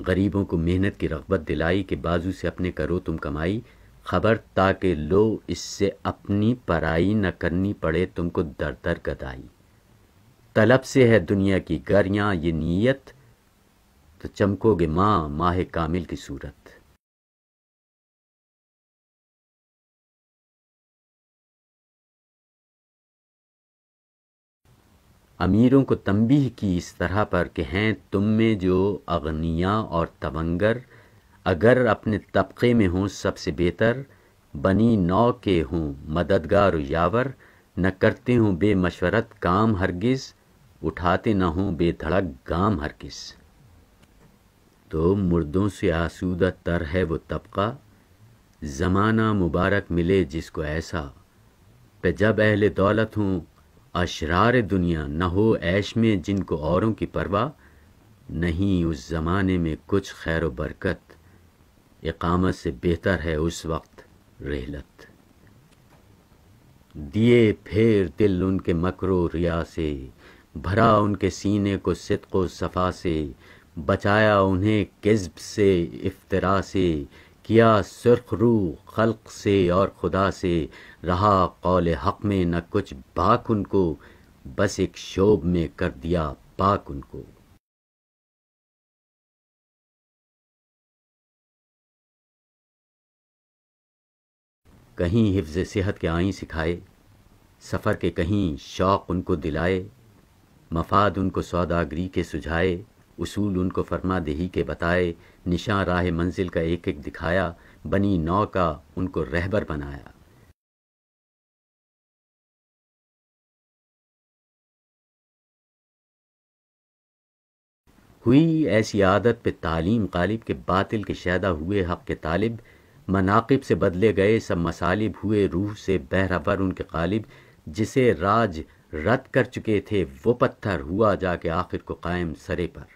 غریبوں کو محنت کی رغبت دلائی کہ بازو سے اپنے کرو تم کمائی، خبر تاکہ لو اس سے اپنی پرائی، نہ کرنی پڑے تم کو در در گدائی۔ طلب سے ہے دنیا کی گریاں یہ نیت، تو چمکو گے ماہ کامل کی صورت۔ امیروں کو تنبیہ کی اس طرح پر کہ ہیں تم میں جو اغنیاء اور تونگر، اگر اپنے طبقے میں ہوں سب سے بہتر، بنی نو کے ہوں مددگار و یاور، نہ کرتے ہوں بے مشورت کام ہرگز، اٹھاتے نہ ہوں بے دھڑک گام ہرگز۔ تو مردوں سے آسودہ تر ہے وہ طبقہ، زمانہ مبارک ملے جس کو ایسا، پہ جب اہل دولت ہوں اشرار دنیا، نہ ہو عیش میں جن کو اوروں کی پرواہ، نہیں اس زمانے میں کچھ خیر و برکت، اقامت سے بہتر ہے اس وقت رحلت۔ دیے پھیر دل ان کے مکر و ریا سے، بھرا ان کے سینے کو صدق و صفا سے، بچایا انہیں کذب سے افترا سے، کیا سرخ رو خلق سے اور خدا سے، رہا قول حق میں نہ کچھ باک ان کو، بس ایک شوب میں کر دیا پاک ان کو۔ کہیں حفظ صحت کے آئیں سکھائے، سفر کے کہیں شوق ان کو دلائے، مفاد ان کو سوداگری کے سجھائے، اصول ان کو فرما دہی کے بتائے، نشاں راہ منزل کا ایک ایک دکھایا، بنی نو کا ان کو رہبر بنایا۔ ہوئی ایسی عادت پہ تعلیم غالب کے باطل کے شیدا ہوئے حق کے طالب، مناقب سے بدلے گئے سب مصالب، ہوئے روح سے بہرور ان کے غالب، جسے راج رد کر چکے تھے وہ پتھر، ہوا جا کے آخر کو قائم سرے پر۔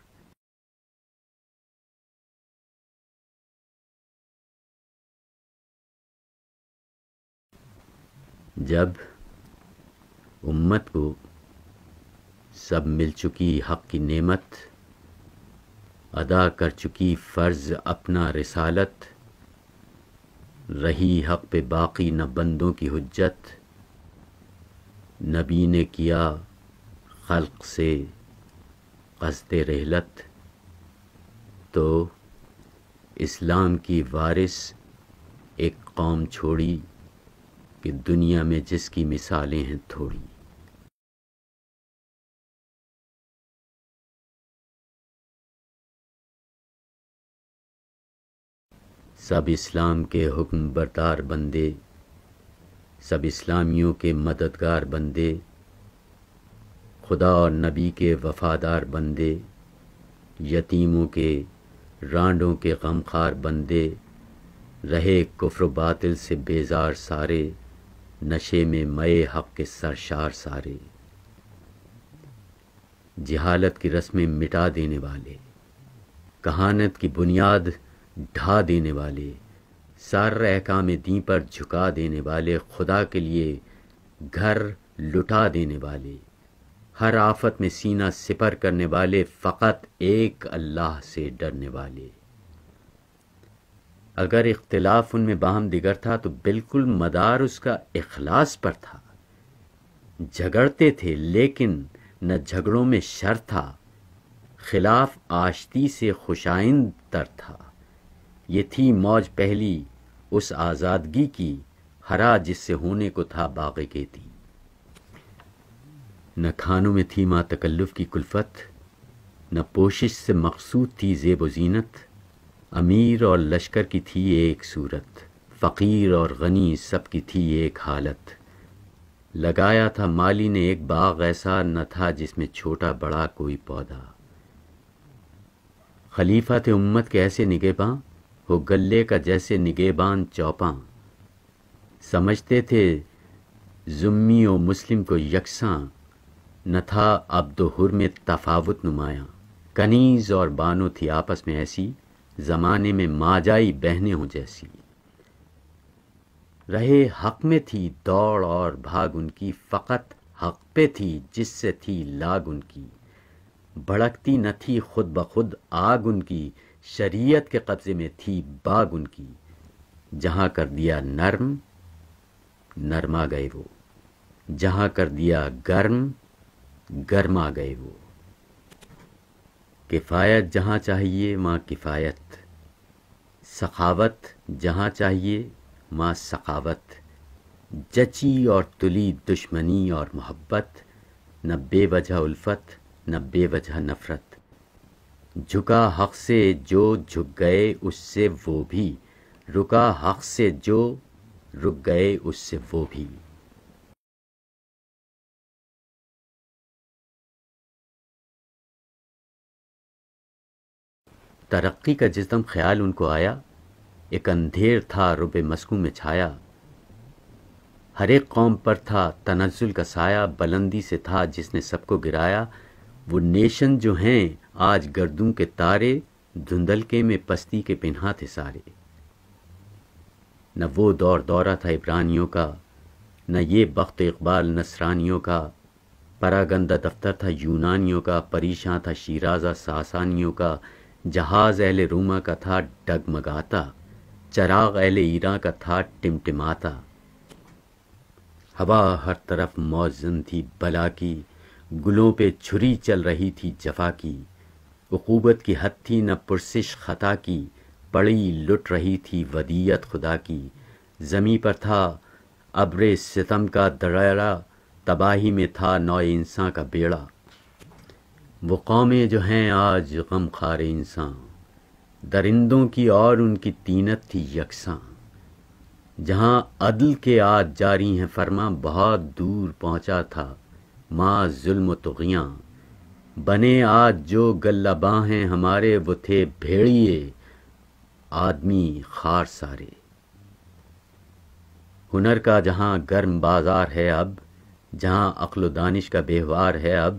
جب امت کو سب مل چکی حق کی نعمت، ادا کر چکی فرض اپنا رسالت، رہی حق پہ باقی نہ بندوں کی حجت، نبی نے کیا خلق سے قصد رحلت، تو اسلام کی وارث ایک قوم چھوڑی کہ دنیا میں جس کی مثالیں ہیں تھوڑی۔ سب اسلام کے حکم بردار بندے، سب اسلامیوں کے مددگار بندے، خدا اور نبی کے وفادار بندے، یتیموں کے رانڈوں کے غمخوار بندے، رہے کفر و باطل سے بیزار سارے، نشے میں مئے حق کے سرشار سارے۔ جہالت کی رسمیں مٹا دینے والے، کہانت کی بنیاد ڈھا دینے والے، سارے احکام دین پر جھکا دینے والے، خدا کے لیے گھر لٹا دینے والے، ہر آفت میں سینہ سپر کرنے والے، فقط ایک اللہ سے ڈرنے والے۔ اگر اختلاف ان میں باہم دیگر تھا تو بالکل مدار اس کا اخلاص پر تھا۔ جھگڑتے تھے لیکن نہ جھگڑوں میں شر تھا، خلاف آشتی سے خوشائند تر تھا۔ یہ تھی موج پہلی اس آزادگی کی، ہرا جس سے ہونے کو تھا باغ گیتی۔ نہ کھانوں میں تھی ماں تکلف کی کلفت، نہ پوشش سے مقصود تھی زیب و زینت، امیر اور لشکر کی تھی ایک صورت، فقیر اور غنی سب کی تھی ایک حالت۔ لگایا تھا مالی نے ایک باغ ایسا، نہ تھا جس میں چھوٹا بڑا کوئی پودا۔ خلیفہ تھے امت کے ایسے نگہباں، ہو گلے کا جیسے نگہبان چوپاں۔ سمجھتے تھے ذمی و مسلم کو یکساں، نہ تھا عبد و حر میں تفاوت نمایاں۔ کنیز اور بانو تھی آپس میں ایسی، زمانے میں ماجائی بہنیں ہوں جیسی۔ رہے حق میں تھی دوڑ اور بھاگ ان کی، فقط حق پہ تھی جس سے تھی لاگ ان کی۔ بھڑکتی نہ تھی خود بخود آگ ان کی، شریعت کے قبضے میں تھی باغ ان کی، جہاں کر دیا نرم نرما گئے وہ، جہاں کر دیا گرم گرما گئے وہ۔ کفایت جہاں چاہیے ماں کفایت، سخاوت جہاں چاہیے ماں سخاوت، جچی اور تلی دشمنی اور محبت، نہ بے وجہ الفت نہ بے وجہ نفرت۔ جھکا حق سے جو جھک گئے اس سے وہ بھی، رکا حق سے جو رک گئے اس سے وہ بھی۔ ترقی کا جس دم خیال ان کو آیا، ایک اندھیر تھا رب مسکوں میں چھایا، ہر ایک قوم پر تھا تنزل کا سایہ، بلندی سے تھا جس نے سب کو گرایا۔ وہ نیشن جو ہیں آج گردوں کے تارے، دھندلکے میں پستی کے پنہاں تھے سارے۔ نہ وہ دور دورہ تھا عبرانیوں کا، نہ یہ بخت اقبال نصرانیوں کا، پراگندہ دفتر تھا یونانیوں کا، پریشاں تھا شیرازہ ساسانیوں کا، جہاز اہل روما کا تھا ڈگمگاتا، چراغ اہل ایراں کا تھا ٹمٹماتا۔ ہوا ہر طرف موزن تھی بلا کی، گلوں پہ چھری چل رہی تھی جفا کی، عقوبت کی حد تھی نہ پرسش خطا کی، پڑی لٹ رہی تھی ودیعت خدا کی۔ زمیں پر تھا ابر ستم کا دریرا، تباہی میں تھا نوع انساں کا بیڑا۔ وہ قومیں جو ہیں آج غم خوار انساں، درندوں کی اور ان کی طینت تھی یکساں۔ جہاں عدل کے آج جاری ہیں فرما، بہت دور پہنچا تھا ماں ظلم و طغیاں۔ بنے آج جو گلہباں ہیں ہمارے، وہ تھے بھیڑیے آدمی خار سارے۔ ہنر کا جہاں گرم بازار ہے اب، جہاں عقل و دانش کا بہوار ہے اب،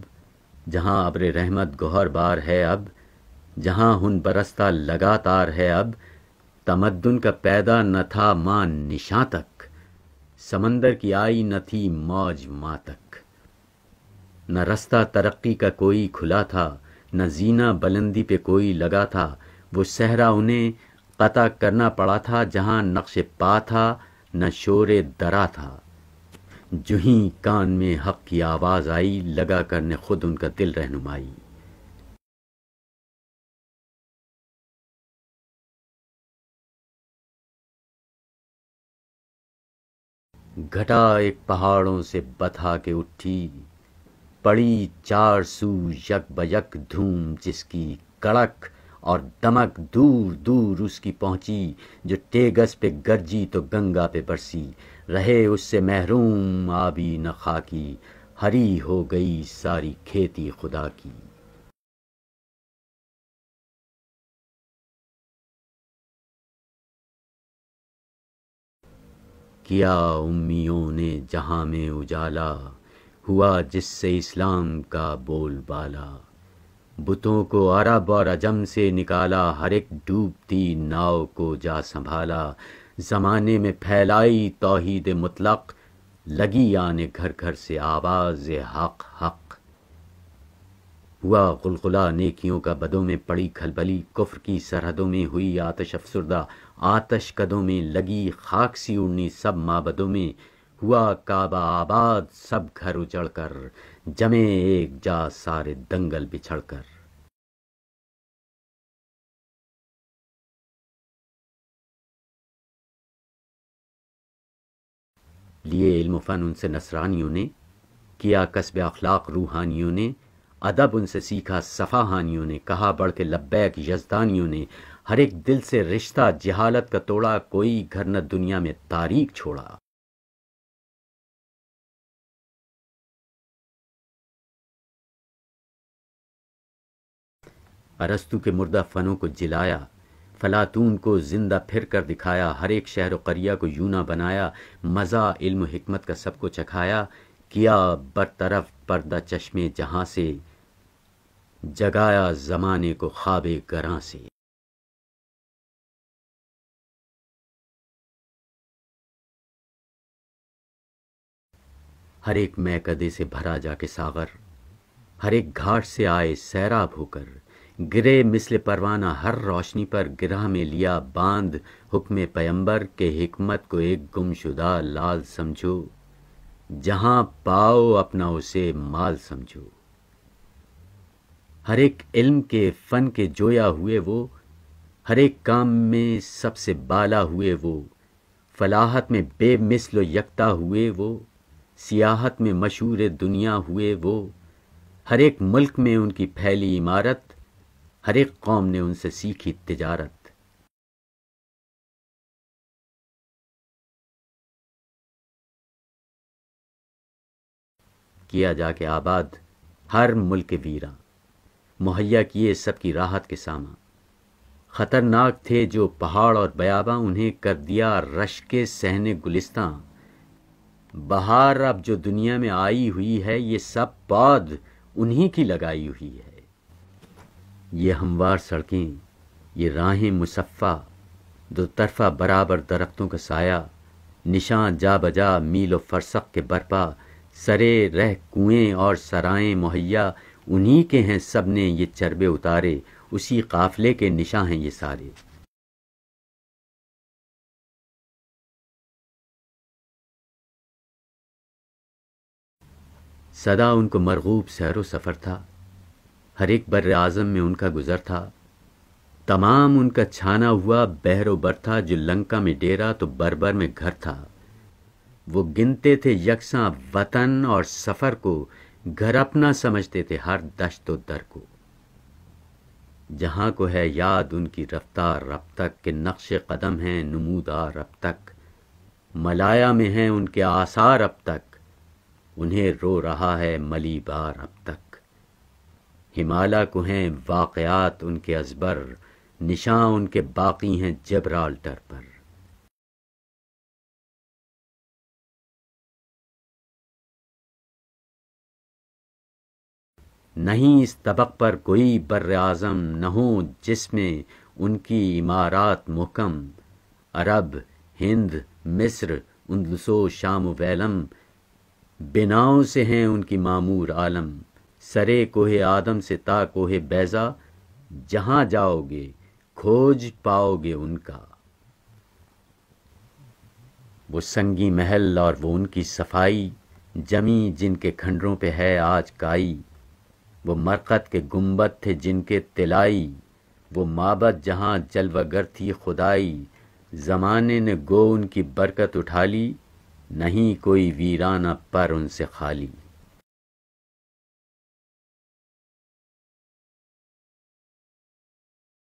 جہاں ابر رحمت گوہر بار ہے اب، جہاں ہن برستا لگاتار ہے اب۔ تمدن کا پیدا نہ تھا ماں نشاں تک، سمندر کی آئی نہ تھی موج ماں تک۔ نہ رستہ ترقی کا کوئی کھلا تھا، نہ زینہ بلندی پہ کوئی لگا تھا۔ وہ صحرا انہیں قطع کرنا پڑا تھا، جہاں نقش پا تھا نہ شور درا تھا۔ جوہیں کان میں حق کی آواز آئی، لگا کرنے خود ان کا دل رہنمائی۔ گھٹا ایک پہاڑوں سے بتھا کے اٹھی، پڑی چار سو یک بیک دھوم جس کی، کڑک اور دمک دور دور اس کی پہنچی۔ جو ٹیگس پہ گرجی تو گنگا پہ برسی، رہے اس سے محروم آبی نہ خاکی، ہری ہو گئی ساری کھیتی خدا کی۔ کیا امیوں نے جہاں میں اجالا، ہوا جس سے اسلام کا بول بالا۔ بتوں کو عرب اور عجم سے نکالا، ہر ایک ڈوبتی ناؤ کو جا سنبھالا۔ زمانے میں پھیلائی توحید مطلق، لگی آنے گھر گھر سے آواز حق حق۔ ہوا غلغلہ نیکیوں کا بدوں میں پڑی کھلبلی، کفر کی سرحدوں میں ہوئی آتش افسردہ، آتش کدوں میں لگی خاک سی اڑنی سب معبدوں میں۔ ہوا کعبہ آباد سب گھر اجڑ کر، جمے ایک جا سارے دنگل بچھڑ کر۔ لیے علم و فن ان سے نصرانیوں نے، کیا کسب اخلاق روحانیوں نے، ادب ان سے سیکھا صفاہانیوں نے، کہا بڑھ کے لبیک یزدانیوں نے۔ ہر ایک دل سے رشتہ جہالت کا توڑا، کوئی گھر نہ دنیا میں تاریک چھوڑا۔ ارسطو کے مردہ فنوں کو جلایا، فلاطون کو زندہ پھر کر دکھایا، ہر ایک شہر و قریہ کو یوں نہ بنایا، مزہ علم و حکمت کا سب کو چکھایا۔ کیا برطرف پردہ چشمے جہاں سے، جگایا زمانے کو خواب گراں سے۔ ہر ایک میکدے سے بھرا جا کے ساغر، ہر ایک گھاٹ سے آئے سیراب ہو کر، گرے مثل پروانہ ہر روشنی پر گرہ میں لیا باندھ حکم پیمبر کے حکمت کو ایک گمشدہ لال سمجھو، جہاں پاؤ اپنا اسے مال سمجھو۔ ہر ایک علم کے فن کے جویا ہوئے وہ، ہر ایک کام میں سب سے بالا ہوئے وہ، فلاحت میں بے مثل و یکتا ہوئے وہ، سیاحت میں مشہور دنیا ہوئے وہ، ہر ایک ملک میں ان کی پھیلی عمارت، ہر ایک قوم نے ان سے سیکھی تجارت۔ کیا جا کے آباد ہر ملک ویراں، مہیا کیے سب کی راحت کے سامان۔ خطرناک تھے جو پہاڑ اور بیاباں، انہیں کر دیا رشک صحن گلستاں۔ بہار اب جو دنیا میں آئی ہوئی ہے، یہ سب پود انہی کی لگائی ہوئی ہے۔ یہ ہموار سڑکیں، یہ راہیں مصفہ، دو طرفہ برابر درختوں کا سایہ، نشاں جا بجا میل و فرسخ کے برپا، سرے رہ کنویں اور سرائیں مہیا، انہی کے ہیں سب نے یہ چربے اتارے، اسی قافلے کے نشاں ہیں یہ سارے۔ سدا ان کو مرغوب سیر و سفر تھا، ہر ایک بر اعظم میں ان کا گزر تھا، تمام ان کا چھانا ہوا بحر و بر تھا، جو لنکا میں ڈیرا تو بربر میں گھر تھا۔ وہ گنتے تھے یکساں وطن اور سفر کو، گھر اپنا سمجھتے تھے ہر دشت و در کو۔ جہاں کو ہے یاد ان کی رفتار اب تک، کہ نقش قدم ہیں نمودار اب تک، ملایا میں ہیں ان کے آثار اب تک، انہیں رو رہا ہے ملی بار اب تک۔ ہمالا کو ہیں واقعات ان کے ازبر، نشاں ان کے باقی ہیں جبرالٹر پر۔ نہیں اس طبق پر کوئی بر اعظم، نہ ہو جس میں ان کی عمارات محکم، عرب، ہند، مصر، اندلس و شام و ویلم، بناؤں سے ہیں ان کی معمور عالم۔ سرے کوہ آدم سے تا کوہ بیضا، جہاں جاؤ گے کھوج پاؤ گے ان کا۔ وہ سنگی محل اور وہ ان کی صفائی، جمی جن کے کھنڈروں پہ ہے آج کائی، وہ مرقد کے گنبد تھے جن کے طلائی، وہ معبد جہاں جلوہ گر تھی خدائی، زمانے نے گو ان کی برکت اٹھا لی، نہیں کوئی ویرانہ پر ان سے خالی۔